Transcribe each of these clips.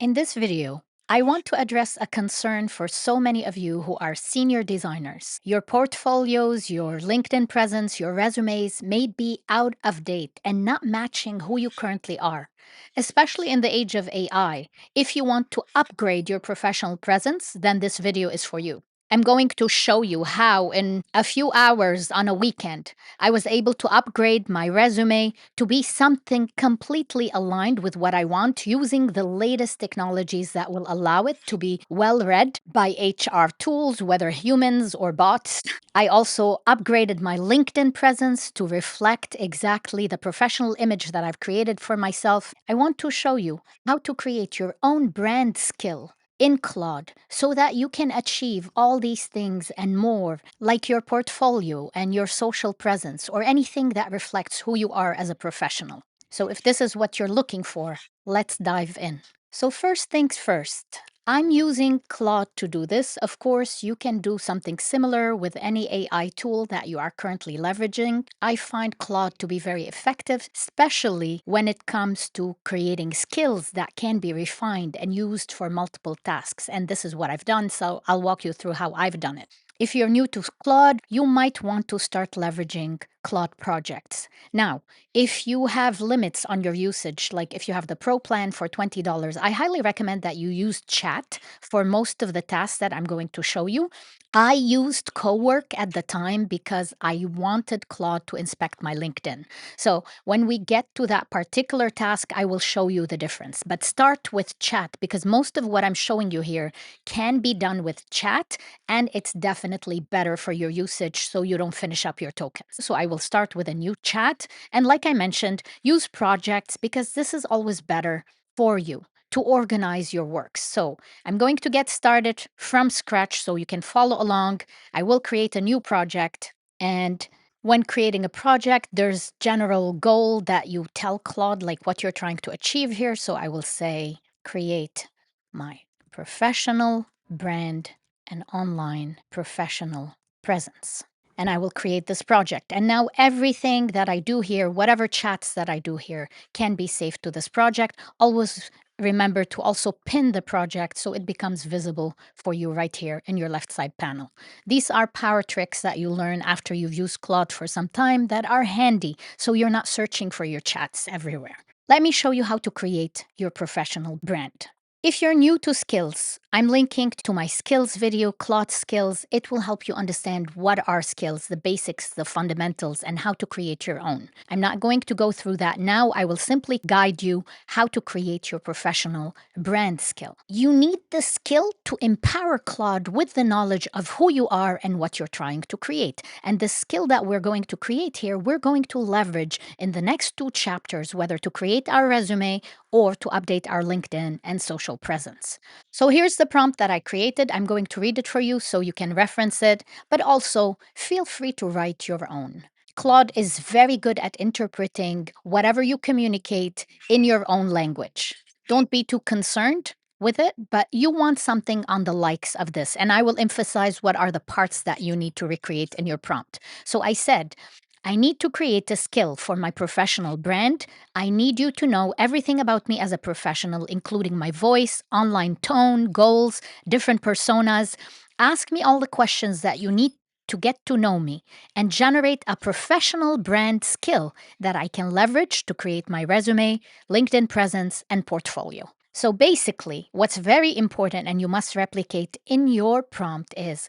In this video, I want to address a concern for so many of you who are senior designers. Your portfolios, your LinkedIn presence, your resumes may be out of date and not matching who you currently are. Especially in the age of AI, if you want to upgrade your professional presence, then this video is for you. I'm going to show you how, in a few hours on a weekend, I was able to upgrade my resume to be something completely aligned with what I want using the latest technologies that will allow it to be well read by HR tools, whether humans or bots. I also upgraded my LinkedIn presence to reflect exactly the professional image that I've created for myself. I want to show you how to create your own brand skill in Claude so that you can achieve all these things and more, like your portfolio and your social presence or anything that reflects who you are as a professional. So, if this is what you're looking for, let's dive in. So, first things first, I'm using Claude to do this. Of course, you can do something similar with any AI tool that you are currently leveraging. I find Claude to be very effective, especially when it comes to creating skills that can be refined and used for multiple tasks. And this is what I've done, so I'll walk you through how I've done it. If you're new to Claude, you might want to start leveraging Claude projects. Now, if you have limits on your usage, like if you have the Pro plan for $20, I highly recommend that you use chat for most of the tasks that I'm going to show you. I used Cowork at the time because I wanted Claude to inspect my LinkedIn. So when we get to that particular task, I will show you the difference. But start with chat because most of what I'm showing you here can be done with chat, and it's definitely better for your usage so you don't finish up your tokens. So I will start with a new chat. And like I mentioned, use projects because this is always better for you to organize your works. So I'm going to get started from scratch so you can follow along. I will create a new project. And when creating a project, there's general goal that you tell Claude, like what you're trying to achieve here. So I will say, create my professional brand and online professional presence. And I will create this project. And now everything that I do here, whatever chats that I do here, can be saved to this project. Always remember to also pin the project so it becomes visible for you right here in your left side panel. These are power tricks that you learn after you've used Claude for some time that are handy so you're not searching for your chats everywhere. Let me show you how to create your professional brand. If you're new to skills, I'm linking to my skills video, Claude Skills. It will help you understand what are skills, the basics, the fundamentals, and how to create your own. I'm not going to go through that now. I will simply guide you how to create your professional brand skill. You need the skill to empower Claude with the knowledge of who you are and what you're trying to create. And the skill that we're going to create here, we're going to leverage in the next two chapters, whether to create our resume or to update our LinkedIn and social presence. So here's the prompt that I created. I'm going to read it for you so you can reference it, but also feel free to write your own. Claude is very good at interpreting whatever you communicate in your own language. Don't be too concerned with it, but you want something on the likes of this. And I will emphasize what are the parts that you need to recreate in your prompt. So I said, I need to create a skill for my professional brand. I need you to know everything about me as a professional, including my voice, online tone, goals, different personas. Ask me all the questions that you need to get to know me and generate a professional brand skill that I can leverage to create my resume, LinkedIn presence, and portfolio. So basically, what's very important and you must replicate in your prompt is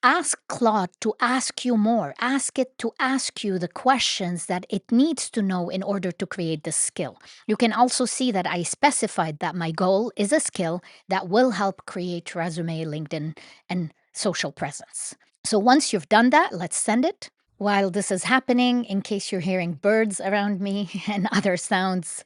ask Claude to ask you more. Ask it to ask you the questions that it needs to know in order to create this skill. You can also see that I specified that my goal is a skill that will help create resume, LinkedIn, and social presence. So once you've done that, let's send it. While this is happening, in case you're hearing birds around me and other sounds,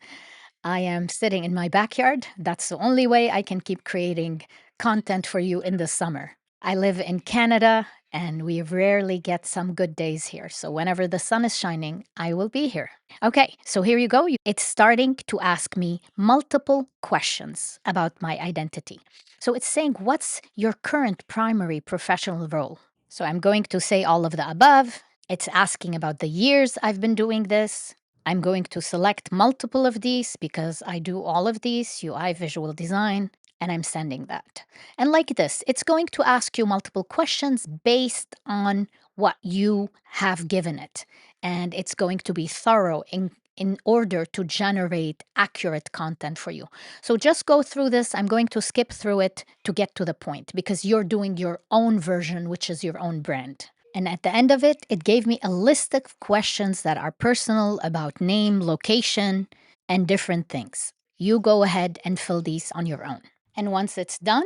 I am sitting in my backyard. That's the only way I can keep creating content for you in the summer. I live in Canada and we rarely get some good days here. So whenever the sun is shining, I will be here. Okay, so here you go. It's starting to ask me multiple questions about my identity. So it's saying, what's your current primary professional role? So I'm going to say all of the above. It's asking about the years I've been doing this. I'm going to select multiple of these because I do all of these UI visual design, and I'm sending that. And like this, it's going to ask you multiple questions based on what you have given it. And it's going to be thorough in order to generate accurate content for you. So just go through this. I'm going to skip through it to get to the point because you're doing your own version, which is your own brand. And at the end of it, it gave me a list of questions that are personal about name, location, and different things. You go ahead and fill these on your own. And once it's done,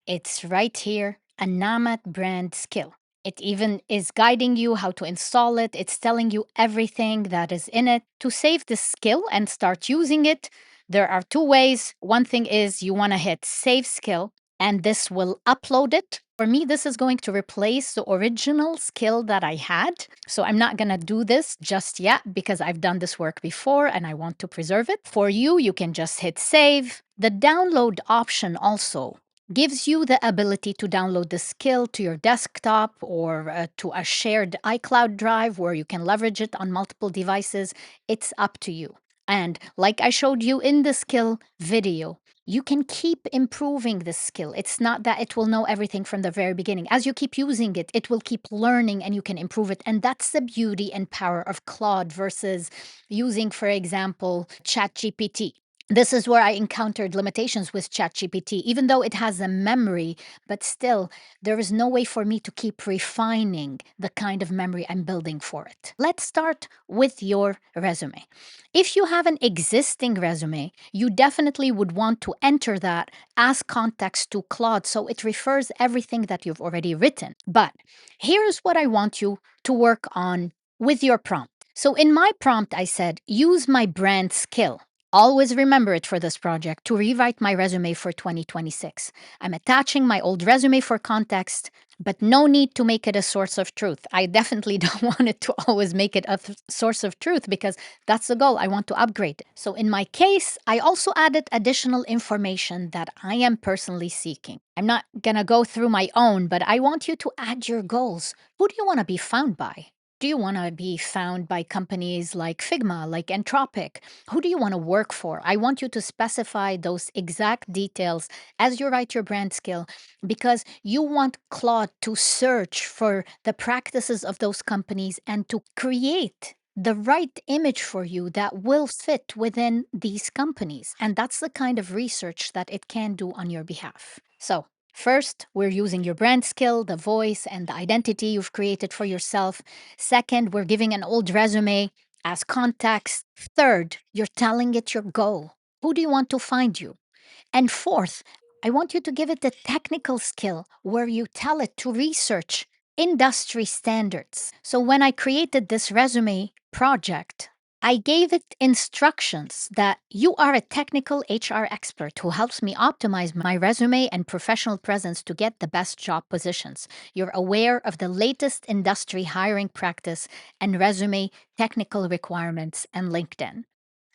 it's right here, a Namat brand skill. It even is guiding you how to install it. It's telling you everything that is in it. To save this skill and start using it, there are two ways. One thing is you want to hit save skill, and this will upload it. For me, this is going to replace the original skill that I had. So I'm not going to do this just yet because I've done this work before and I want to preserve it. For you, you can just hit save. The download option also gives you the ability to download the skill to your desktop or to a shared iCloud drive where you can leverage it on multiple devices. It's up to you. And like I showed you in the skill video, you can keep improving the skill. It's not that it will know everything from the very beginning. As you keep using it, it will keep learning and you can improve it. And that's the beauty and power of Claude versus using, for example, ChatGPT. This is where I encountered limitations with ChatGPT, even though it has a memory, but still, there is no way for me to keep refining the kind of memory I'm building for it. Let's start with your resume. If you have an existing resume, you definitely would want to enter that as context to Claude so it refers everything that you've already written. But here's what I want you to work on with your prompt. So in my prompt, I said, use my brand skill. Always remember it for this project to rewrite my resume for 2026. I'm attaching my old resume for context, but no need to make it a source of truth. I definitely don't want it to always make it a source of truth because that's the goal. I want to upgrade it. So in my case, I also added additional information that I am personally seeking. I'm not going to go through my own, but I want you to add your goals. Who do you want to be found by? Do you want to be found by companies like Figma, like Entropic? Who do you want to work for? I want you to specify those exact details as you write your brand skill because you want Claude to search for the practices of those companies and to create the right image for you that will fit within these companies. And that's the kind of research that it can do on your behalf. So, first, we're using your brand skill, the voice, and the identity you've created for yourself. Second, we're giving an old resume as context. Third, you're telling it your goal. Who do you want to find you? And fourth, I want you to give it the technical skill where you tell it to research industry standards. So when I created this resume project, I gave it instructions that you are a technical HR expert who helps me optimize my resume and professional presence to get the best job positions. You're aware of the latest industry hiring practice and resume technical requirements and LinkedIn.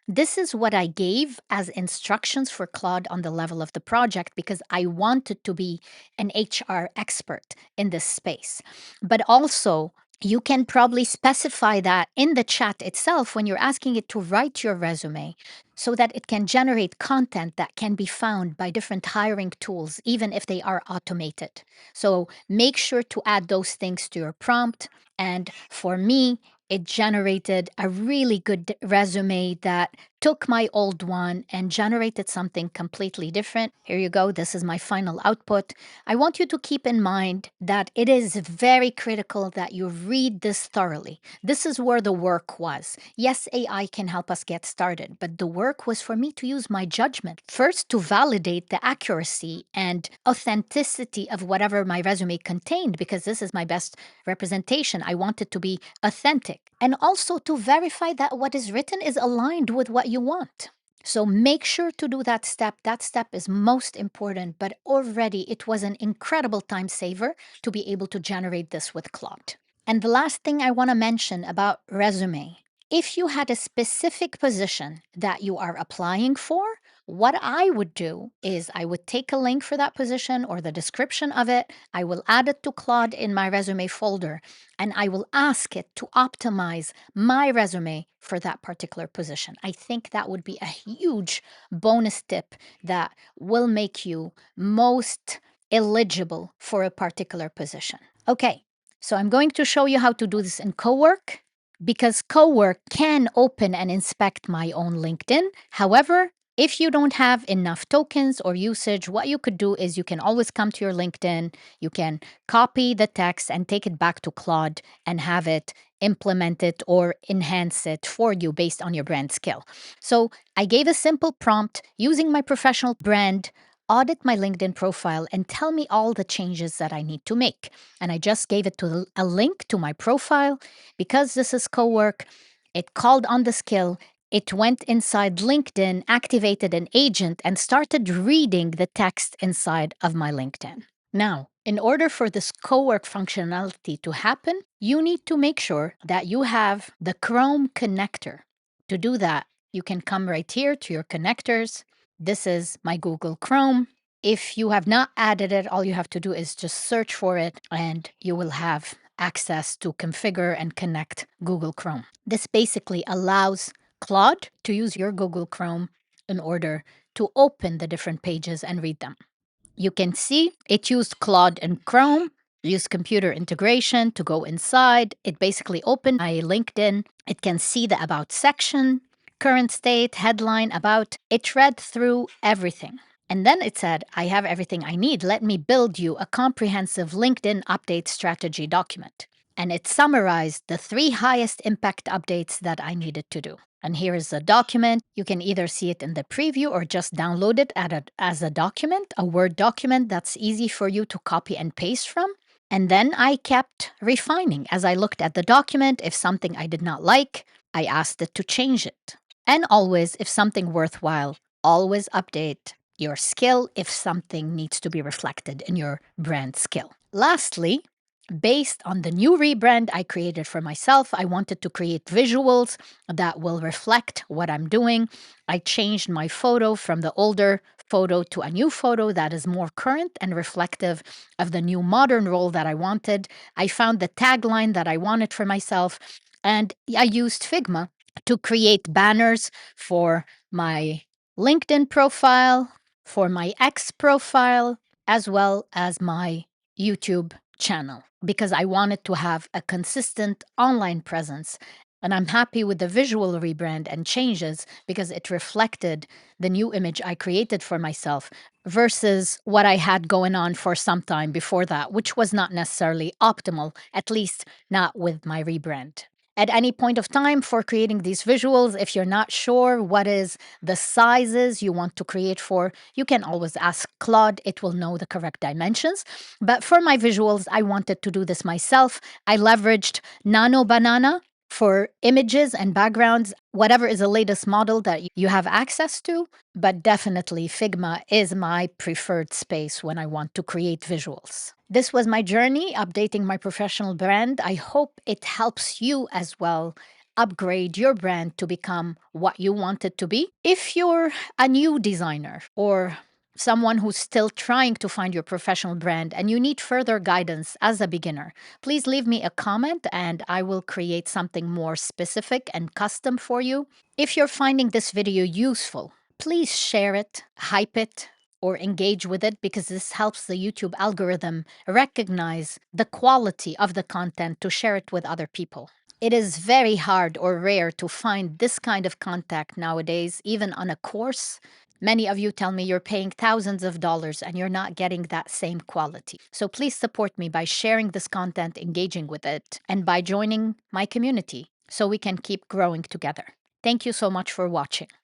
This is what I gave as instructions for Claude on the level of the project because I wanted to be an HR expert in this space. But also, you can probably specify that in the chat itself when you're asking it to write your resume so that it can generate content that can be found by different hiring tools, even if they are automated. So make sure to add those things to your prompt. And for me, it generated a really good resume that took my old one and generated something completely different. Here you go. This is my final output. I want you to keep in mind that it is very critical that you read this thoroughly. This is where the work was. Yes, AI can help us get started, but the work was for me to use my judgment first to validate the accuracy and authenticity of whatever my resume contained, because this is my best representation. I want it to be authentic. And also to verify that what is written is aligned with what you want. So make sure to do that step. That step is most important, but already it was an incredible time saver to be able to generate this with Claude. And the last thing I want to mention about resume, if you had a specific position that you are applying for, What I would do is I would take a link for that position or the description of it. I will add it to Claude in my resume folder, and I will ask it to optimize my resume for that particular position. I think that would be a huge bonus tip that will make you most eligible for a particular position. Okay, so I'm going to show you how to do this in Cowork because Cowork can open and inspect my own LinkedIn. However, if you don't have enough tokens or usage, what you could do is you can always come to your LinkedIn, you can copy the text and take it back to Claude and have it implement it or enhance it for you based on your brand skill. So I gave a simple prompt using my professional brand, audit my LinkedIn profile, and tell me all the changes that I need to make. And I just gave it to a link to my profile. Because this is Cowork, it called on the skill, it went inside LinkedIn, activated an agent, and started reading the text inside of my LinkedIn. Now, in order for this Cowork functionality to happen, you need to make sure that you have the Chrome connector. To do that, you can come right here to your connectors. This is my Google Chrome. If you have not added it, all you have to do is just search for it and you will have access to configure and connect Google Chrome. This basically allows Claude to use your Google Chrome in order to open the different pages and read them. You can see it used Claude and Chrome, used computer integration to go inside. It basically opened my LinkedIn. It can see the About section, current state, headline, About. It read through everything. And then it said, I have everything I need. Let me build you a comprehensive LinkedIn update strategy document. And it summarized the 3 highest impact updates that I needed to do. And here is the document. You can either see it in the preview or just download it as a document, a Word document that's easy for you to copy and paste from. And then I kept refining as I looked at the document. If something I did not like, I asked it to change it. And always, if something worthwhile, always update your skill if something needs to be reflected in your brand skill. Lastly, based on the new rebrand I created for myself, I wanted to create visuals that will reflect what I'm doing. I changed my photo from the older photo to a new photo that is more current and reflective of the new modern role that I wanted. I found the tagline that I wanted for myself, and I used Figma to create banners for my LinkedIn profile, for my X profile, as well as my YouTube channel because I wanted to have a consistent online presence. And I'm happy with the visual rebrand and changes because it reflected the new image I created for myself versus what I had going on for some time before that, which was not necessarily optimal, at least not with my rebrand. At any point of time for creating these visuals, if you're not sure what is the sizes you want to create for, you can always ask Claude. It will know the correct dimensions. But for my visuals, I wanted to do this myself. I leveraged Nano Banana for images and backgrounds, whatever is the latest model that you have access to. But definitely, Figma is my preferred space when I want to create visuals. This was my journey updating my professional brand. I hope it helps you as well upgrade your brand to become what you want it to be. If you're a new designer or someone who's still trying to find your professional brand and you need further guidance as a beginner, please leave me a comment and I will create something more specific and custom for you. If you're finding this video useful, please share it, hype it, or engage with it because this helps the YouTube algorithm recognize the quality of the content to share it with other people. It is very hard or rare to find this kind of contact nowadays, even on a course. Many of you tell me you're paying thousands of dollars and you're not getting that same quality. So please support me by sharing this content, engaging with it, and by joining my community so we can keep growing together. Thank you so much for watching.